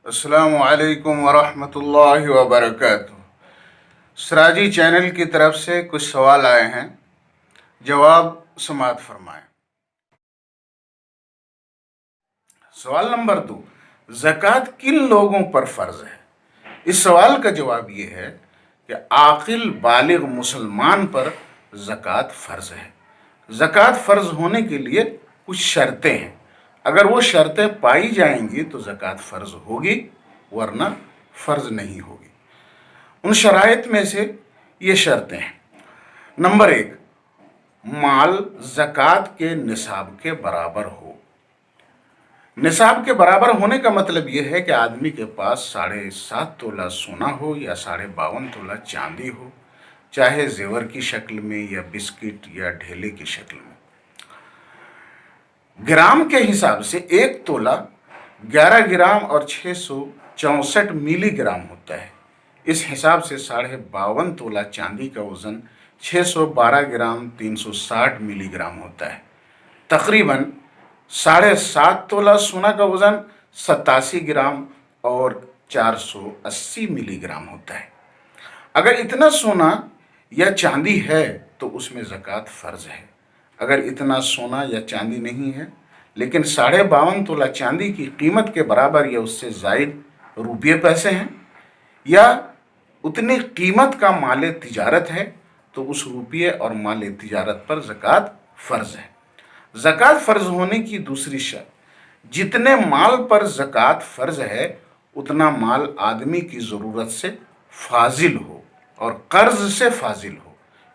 السلام علیکم ورحمۃ اللہ وبرکاتہ۔ سراجی چینل کی طرف سے کچھ سوال آئے ہیں، جواب سماعت فرمائیں۔ سوال نمبر 2، زکوٰۃ کن لوگوں پر فرض ہے؟ اس سوال کا جواب یہ ہے کہ عاقل بالغ مسلمان پر زکوٰۃ فرض ہے۔ زکوٰۃ فرض ہونے کے لیے کچھ شرطیں ہیں، اگر وہ شرطیں پائی جائیں گی تو زکوٰۃ فرض ہوگی، ورنہ فرض نہیں ہوگی۔ ان شرائط میں سے یہ شرطیں ہیں۔ نمبر 1، مال زکوٰۃ کے نصاب کے برابر ہو۔ نصاب کے برابر ہونے کا مطلب یہ ہے کہ آدمی کے پاس 7.5 تولہ سونا ہو یا 52.5 تولہ چاندی ہو، چاہے زیور کی شکل میں یا بسکٹ یا ڈھیلے کی شکل میں۔ گرام کے حساب سے 1 تولہ 11 گرام اور 664 ملی گرام ہوتا ہے۔ اس حساب سے 52.5 تولہ چاندی کا وزن 612 گرام 360 ملی گرام ہوتا ہے۔ تقریباً 7.5 تولہ سونا کا وزن 87 گرام اور 480 ملی گرام ہوتا ہے۔ اگر اتنا سونا یا چاندی ہے تو اس میں زکوٰۃ فرض ہے۔ اگر اتنا سونا یا چاندی نہیں ہے لیکن 52.5 تولہ چاندی کی قیمت کے برابر یا اس سے زائد روپیے پیسے ہیں، یا اتنی قیمت کا مال تجارت ہے، تو اس روپیے اور مال تجارت پر زکوٰۃ فرض ہے۔ زکوٰۃ فرض ہونے کی دوسری شرط، جتنے مال پر زکوٰۃ فرض ہے اتنا مال آدمی کی ضرورت سے فاضل ہو اور قرض سے فاضل ہو۔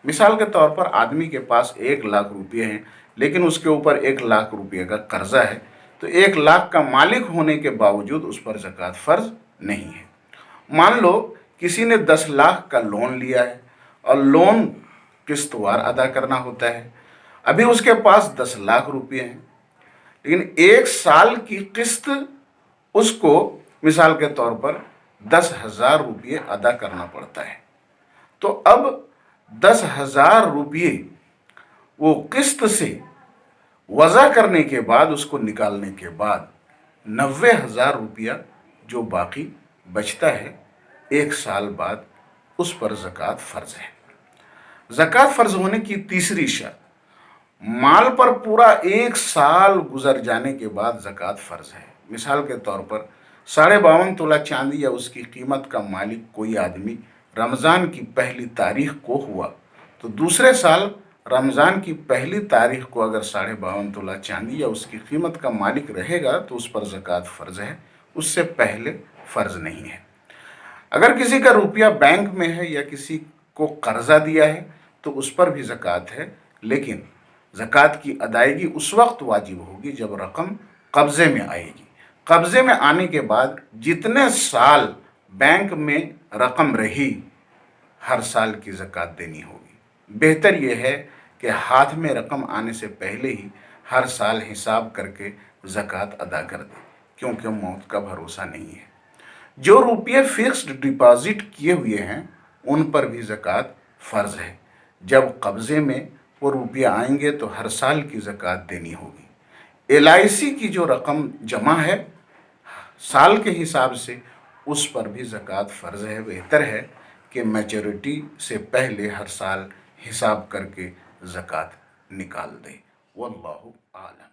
مثال کے طور پر آدمی کے پاس 1 لاکھ روپے ہیں لیکن اس کے اوپر 1 لاکھ روپے کا قرضہ ہے، تو 1 لاکھ کا مالک ہونے کے باوجود اس پر زکوٰۃ فرض نہیں ہے۔ مان لو کسی نے 10 لاکھ کا لون لیا ہے اور لون قسط وار ادا کرنا ہوتا ہے۔ ابھی اس کے پاس 10 لاکھ روپے ہیں لیکن 1 سال کی قسط اس کو مثال کے طور پر 10,000 روپے ادا کرنا پڑتا ہے۔ تو اب 10,000 روپے وہ قسط سے وضع کرنے کے بعد، اس کو نکالنے کے بعد 90,000 روپیہ جو باقی بچتا ہے 1 سال بعد، اس پر زکوٰۃ فرض ہے۔ زکوٰۃ فرض ہونے کی تیسری شرط، مال پر پورا 1 سال گزر جانے کے بعد زکوٰۃ فرض ہے۔ مثال کے طور پر 52.5 تولہ چاندی یا اس کی قیمت کا مالک کوئی آدمی رمضان کی پہلی تاریخ کو ہوا، تو دوسرے سال رمضان کی پہلی تاریخ کو اگر 52.5 تولہ چاندی یا اس کی قیمت کا مالک رہے گا تو اس پر زکوٰۃ فرض ہے، اس سے پہلے فرض نہیں ہے۔ اگر کسی کا روپیہ بینک میں ہے یا کسی کو قرضہ دیا ہے تو اس پر بھی زکوٰۃ ہے، لیکن زکوٰۃ کی ادائیگی اس وقت واجب ہوگی جب رقم قبضے میں آئے گی۔ قبضے میں آنے کے بعد جتنے سال بینک میں رقم رہی، ہر سال کی زکوٰۃ دینی ہوگی۔ بہتر یہ ہے کہ ہاتھ میں رقم آنے سے پہلے ہی ہر سال حساب کر کے زکوٰۃ ادا کر دے، کیونکہ موت کا بھروسہ نہیں ہے۔ جو روپیے فکسڈ ڈپازٹ کیے ہوئے ہیں ان پر بھی زکوٰۃ فرض ہے۔ جب قبضے میں وہ روپیے آئیں گے تو ہر سال کی زکوٰۃ دینی ہوگی۔ LIC کی جو رقم جمع ہے سال کے حساب سے، اس پر بھی زکوٰۃ فرض ہے۔ بہتر ہے کہ میچورٹی سے پہلے ہر سال حساب کر کے زکوٰۃ نکال دے۔ واللہ اعلم۔